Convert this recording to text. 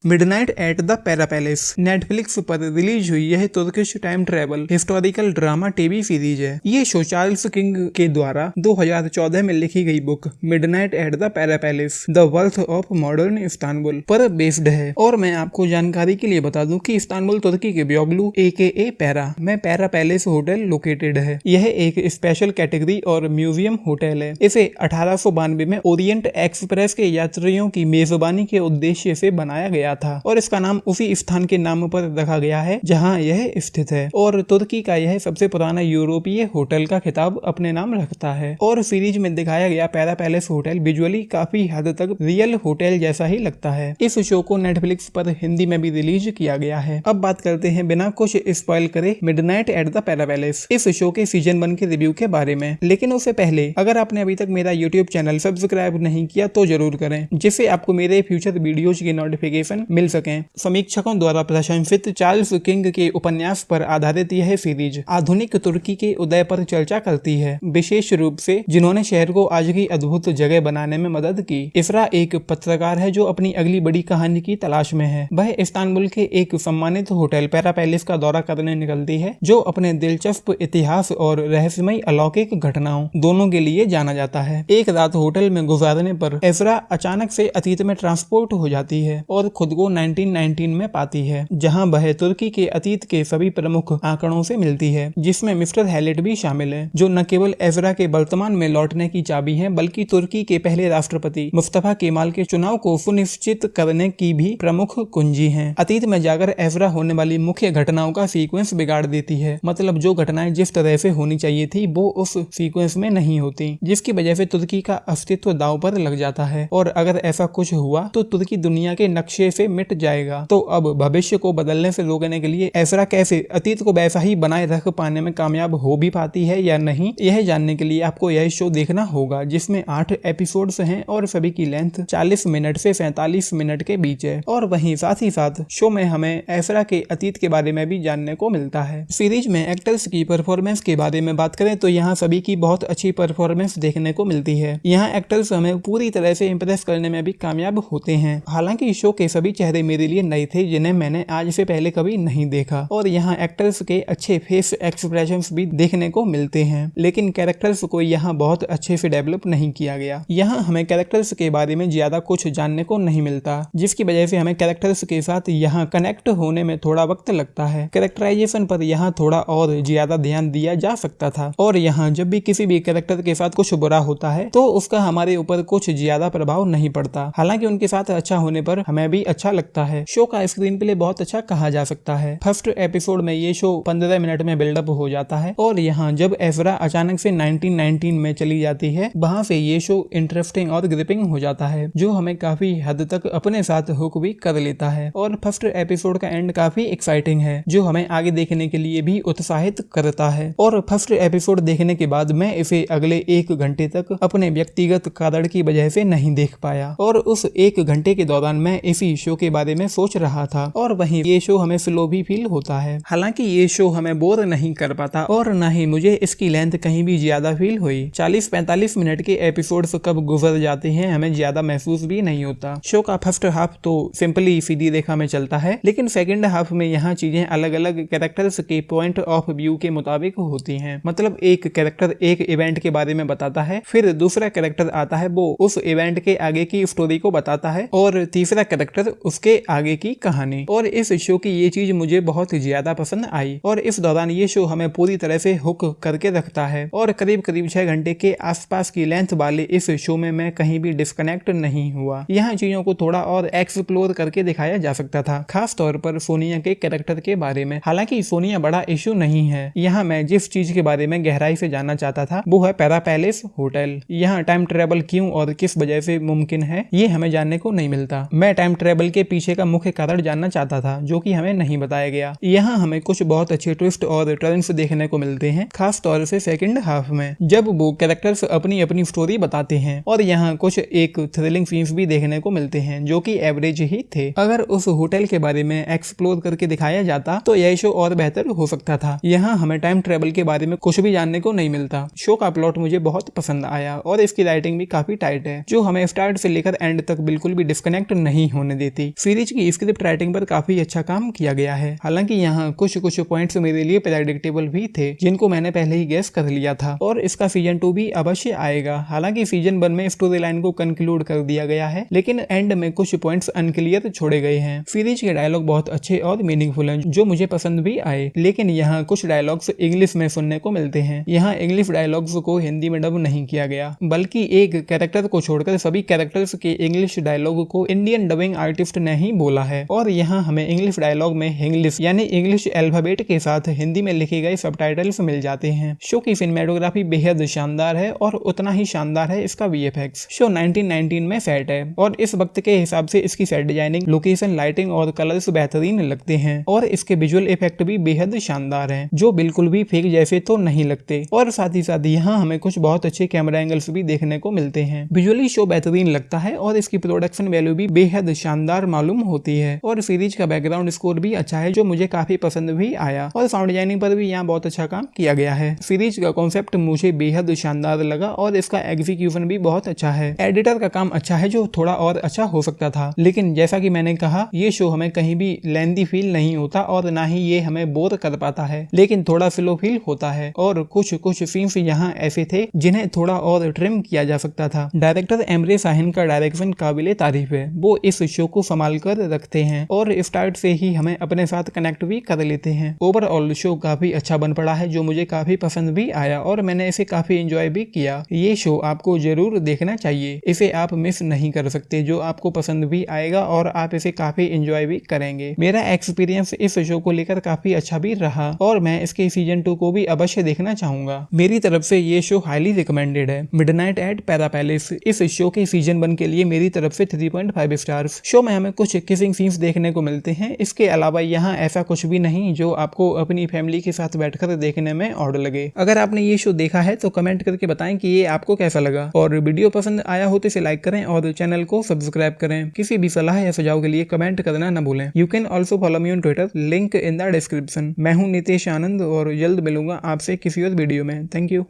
Midnight at the para palace Netflix पर release हुई यह Turkish time travel historical drama TV series है। ये शो चार्ल्स किंग के द्वारा 2014 में लिखी गई book midnight at the para palace the birth of modern Istanbul पर बेस्ड है। और मैं आपको जानकारी के लिए बता दूं कि इस्तांबुल तुर्की के ब्योगलू AKA पैरा में पैरा पैलेस होटल लोकेटेड है। यह एक स्पेशल कैटेगरी और म्यूजियम होटल है। इसे 1892 में ओरिएंट एक्सप्रेस के यात्रियों की मेजबानी के उद्देश्य से बनाया गया था और इसका नाम उसी स्थान के नाम पर रखा गया है जहां यह स्थित है। और तुर्की का यह सबसे पुराना यूरोपीय होटल का खिताब अपने नाम रखता है। और सीरीज में दिखाया गया पैरा पैलेस होटल विजुअली काफी हद तक रियल होटल जैसा ही लगता है। इस शो को नेटफ्लिक्स पर हिंदी में भी रिलीज किया गया है। अब बात करते हैं बिना कुछ स्पॉइल करे midnight at the para palace इस शो के सीजन 1 के रिव्यू के बारे में। लेकिन उससे पहले अगर आपने अभी तक मेरा यूट्यूब चैनल सब्सक्राइब नहीं किया तो जरूर करें, जिससे आपको मेरे फ्यूचर वीडियोज की नोटिफिकेशन मिल सके। समीक्षकों द्वारा प्रशंसित चार्ल्स किंग के उपन्यास पर आधारित यह सीरीज आधुनिक तुर्की के उदय पर चर्चा करती है, विशेष रूप से जिन्होंने शहर को आज की अद्भुत जगह बनाने में मदद की। इफ्रा एक पत्रकार है जो अपनी अगली बड़ी कहानी की तलाश में है। वह इस्तांबुल के एक सम्मानित होटल पैरा पैलेस का दौरा करने निकलती है, जो अपने दिलचस्प इतिहास और रहस्यमयी अलौकिक घटनाओं दोनों के लिए जाना जाता है। एक रात होटल में गुजारने पर इफ्रा अचानक से अतीत में ट्रांसपोर्ट हो जाती है और खुद को 1919 में पाती है, जहां वह तुर्की के अतीत के सभी प्रमुख आंकड़ों से मिलती है, जिसमें मिस्टर हैलेट भी शामिल है, जो न केवल एफ्रा के वर्तमान में लौटने की चाबी है बल्कि तुर्की के पहले राष्ट्रपति मुस्तफा केमाल के चुनाव को सुनिश्चित करने की भी प्रमुख कुंजी है। अतीत में जाकर एफ्रा होने वाली मुख्य घटनाओं का सीक्वेंस बिगाड़ देती है। मतलब जो घटनाएं जिस तरह से होनी चाहिए थी वो उस सीक्वेंस में नहीं होती, जिसकी वजह से तुर्की का अस्तित्व दांव पर लग जाता है। और अगर ऐसा कुछ हुआ तो तुर्की दुनिया के नक्शे से मिट जाएगा। तो अब भविष्य को बदलने से रोकने के लिए एफ्रा कैसे अतीत को वैसा ही बनाए रख पाने में कामयाब हो भी पाती है या नहीं, यह जानने के लिए आपको यह शो देखना होगा, जिसमें 8 एपिसोड्स हैं और सभी की लेंथ 40 मिनट से 45 मिनट के बीच है। और वहीं साथ ही साथ शो में हमें एफ्रा के अतीत के बारे में भी जानने को मिलता है। सीरीज में एक्टर्स की परफॉर्मेंस के बारे में बात करें तो यहाँ सभी की बहुत अच्छी परफॉर्मेंस देखने को मिलती है। यहाँ एक्टर्स हमें पूरी तरह से इम्प्रेस करने में भी कामयाब होते हैं। हालांकि शो के सभी चेहरे मेरे लिए नए थे जिन्हें मैंने आज से पहले कभी नहीं देखा। और यहाँ एक्टर्स के अच्छे फेस एक्सप्रेशंस भी देखने को मिलते हैं, लेकिन कैरेक्टर्स को यहाँ बहुत अच्छे से डेवलप नहीं किया गया। यहाँ हमें कैरेक्टर्स के बारे में ज्यादा कुछ जानने को नहीं मिलता, जिसकी वजह से हमें कैरेक्टर्स के साथ यहाँ कनेक्ट होने में थोड़ा वक्त लगता है। कैरेक्टराइजेशन पर यहाँ थोड़ा और ज्यादा ध्यान दिया जा सकता था। और यहाँ जब भी किसी भी कैरेक्टर के साथ कुछ बुरा होता है तो उसका हमारे ऊपर कुछ ज्यादा प्रभाव नहीं पड़ता। हालांकि उनके साथ अच्छा होने पर हमें भी अच्छा लगता है। शो का स्क्रीन प्ले बहुत अच्छा कहा जा सकता है। फर्स्ट एपिसोड में ये शो 15 मिनट में बिल्डअप हो जाता है और यहाँ जब एफ्रा अचानक से 1919 में चली जाती है, वहाँ से ये शो इंटरेस्टिंग और ग्रिपिंग हो जाता है, जो हमें काफी हद तक अपने साथ हुक भी कर लेता है। और फर्स्ट एपिसोड का एंड काफी एक्साइटिंग है, जो हमें आगे देखने के लिए भी उत्साहित करता है। और फर्स्ट एपिसोड देखने के बाद मैं इसे अगले 1 घंटे तक अपने व्यक्तिगत कारण की वजह से नहीं देख पाया और उस 1 घंटे के दौरान मैं इसी शो के बारे में सोच रहा था। और वहीं ये शो हमें स्लो भी फील होता है। हालांकि ये शो हमें बोर नहीं कर पाता और न ही मुझे इसकी लेंथ कहीं भी ज्यादा फील हुई। 40-45 मिनट के एपिसोड्स कब गुजर जाते हैं हमें ज्यादा महसूस भी नहीं होता। शो का फर्स्ट हाफ तो सिंपली सीधी रेखा में चलता है, लेकिन सेकंड हाफ में यहाँ चीजें अलग अलग कैरेक्टर्स के पॉइंट ऑफ व्यू के मुताबिक होती हैं। मतलब एक कैरेक्टर एक इवेंट के बारे में बताता है, फिर दूसरा कैरेक्टर आता है वो उस इवेंट के आगे की स्टोरी को बताता है और तीसरा कैरेक्टर उसके आगे की कहानी। और इस शो की ये चीज मुझे बहुत ज्यादा पसंद आई और इस दौरान ये शो हमें पूरी तरह से हुक करके रखता है। और करीब 6 घंटे के आसपास की लेंथ वाले इस शो में मैं कहीं भी डिस्कनेक्ट नहीं हुआ। यहाँ चीजों को थोड़ा और एक्सप्लोर करके दिखाया जा सकता था, खास तौर पर सोनिया के कैरेक्टर के बारे में। हालांकि सोनिया बड़ा इशू नहीं है। यहाँ मैं जिस चीज के बारे में गहराई से जानना चाहता था वो है पैरा पैलेस होटल। यहाँ टाइम ट्रेवल क्यों और किस वजह से मुमकिन है ये हमें जानने को नहीं मिलता। मैं टाइम ट्रेवल के पीछे का मुख्य कारण जानना चाहता था, जो कि हमें नहीं बताया गया। यहाँ हमें कुछ बहुत अच्छे ट्विस्ट और टर्न्स देखने को मिलते हैं, खास तौर से सेकंड हाफ में, जब वो कैरेक्टर्स अपनी अपनी स्टोरी बताते हैं। और यहाँ कुछ एक थ्रिलिंग सीन्स भी देखने को मिलते हैं जो कि एवरेज ही थे। अगर उस होटल के बारे में एक्सप्लोर करके दिखाया जाता तो यह शो और बेहतर हो सकता था। यहाँ हमें टाइम ट्रेवल के बारे में कुछ भी जानने को नहीं मिलता। शो का प्लॉट मुझे बहुत पसंद आया और इसकी राइटिंग भी काफी टाइट है, जो हमें स्टार्ट से लेकर एंड तक बिल्कुल भी डिस्कनेक्ट नहीं होने देती। थी। सीरीज की स्क्रिप्ट राइटिंग पर काफी अच्छा काम किया गया है। हालांकि यहाँ कुछ पॉइंट्स मेरे लिए प्रेडिक्टेबल भी थे, जिनको मैंने पहले ही गेस कर लिया था। और इसका सीजन 2 भी अवश्य आएगा। हालांकि सीजन 1 में स्टोरी लाइन को कंक्लूड कर दिया गया है, लेकिन एंड में कुछ पॉइंट्स अनक्लियर छोड़े गए हैं। सीरीज के डायलॉग बहुत अच्छे और मीनिंगफुल हैं, जो मुझे पसंद भी आए, लेकिन यहाँ कुछ डायलॉग्स इंग्लिश में सुनने को मिलते हैं। यहाँ इंग्लिश डायलॉग्स को हिंदी में डब नहीं किया गया, बल्कि एक कैरेक्टर को छोड़कर सभी कैरेक्टर्स के इंग्लिश डायलॉग को इंडियन डबिंग आर्टिस्ट ने ही बोला है। और यहाँ हमें इंग्लिश डायलॉग में इंग्लिश यानी इंग्लिश अल्फाबेट के साथ हिंदी में लिखे गए सबटाइटल्स मिल जाते हैं। शो की सिनेमेटोग्राफी बेहद शानदार है और उतना ही शानदार है इसका वीएफएक्स। शो 1919 में सेट है और इस वक्त के हिसाब से इसकी सेट डिजाइनिंग, लोकेशन, लाइटिंग और कलर्स बेहतरीन लगते हैं और इसके विजुअल इफेक्ट भी बेहद शानदार हैं, जो बिल्कुल भी फेक जैसे तो नहीं लगते। और साथ ही साथ यहाँ हमें कुछ बहुत अच्छे कैमरा एंगल्स भी देखने को मिलते हैं। विजुअली शो बेहतरीन लगता है और इसकी प्रोडक्शन वैल्यू भी बेहद शानदार मालूम होती है। और सीरीज का बैकग्राउंड स्कोर भी अच्छा है, जो मुझे काफी पसंद भी आया। और साउंड डिजाइनिंग पर भी यहाँ बहुत अच्छा काम किया गया है। सीरीज का कॉन्सेप्ट मुझे बेहद शानदार लगा और इसका एग्जीक्यूशन भी बहुत अच्छा है। एडिटर का काम अच्छा है, जो थोड़ा और अच्छा हो सकता था, लेकिन जैसा कि मैंने कहा, ये शो हमें कहीं भी लेंथी फील नहीं होता और ना ही ये हमें बोर कर पाता है, लेकिन थोड़ा स्लो फील होता है। और कुछ सीन्स यहाँ ऐसे थे जिन्हें थोड़ा और ट्रिम किया जा सकता था। डायरेक्टर एमरे शाहीन का डायरेक्शन काबिले तारीफ है। वो इस शो को संभाल कर रखते हैं और स्टार्ट से ही हमें अपने साथ कनेक्ट भी कर लेते हैं। ओवरऑल शो काफी अच्छा बन पड़ा है, जो मुझे काफी पसंद भी आया और मैंने इसे काफी एंजॉय भी किया। ये शो आपको जरूर देखना चाहिए, इसे आप मिस नहीं कर सकते, जो आपको पसंद भी आएगा और आप इसे काफी एंजॉय भी करेंगे। मेरा एक्सपीरियंस इस शो को लेकर काफी अच्छा भी रहा और मैं इसके सीजन 2 को भी अवश्य देखना चाहूंगा। मेरी तरफ से ये शो हाईली रिकमेंडेड है। मिडनाइट एट पैरा पैलेस इस शो के सीजन 1 के लिए मेरी तरफ से 3.5 स्टार्स। शो में हमें कुछ किसिंग सीन्स देखने को मिलते हैं। इसके अलावा यहाँ ऐसा कुछ भी नहीं जो आपको अपनी फैमिली के साथ बैठकर देखने में ऑड लगे। अगर आपने ये शो देखा है तो कमेंट करके बताएं कि ये आपको कैसा लगा, और वीडियो पसंद आया हो तो इसे लाइक करें और चैनल को सब्सक्राइब करें। किसी भी सलाह या सुझाव के लिए कमेंट करना न भूलें। You can also follow me on Twitter, link in the description. मैं हूँ नितेश आनंद और जल्द मिलूंगा आपसे किसी और वीडियो में। Thank you.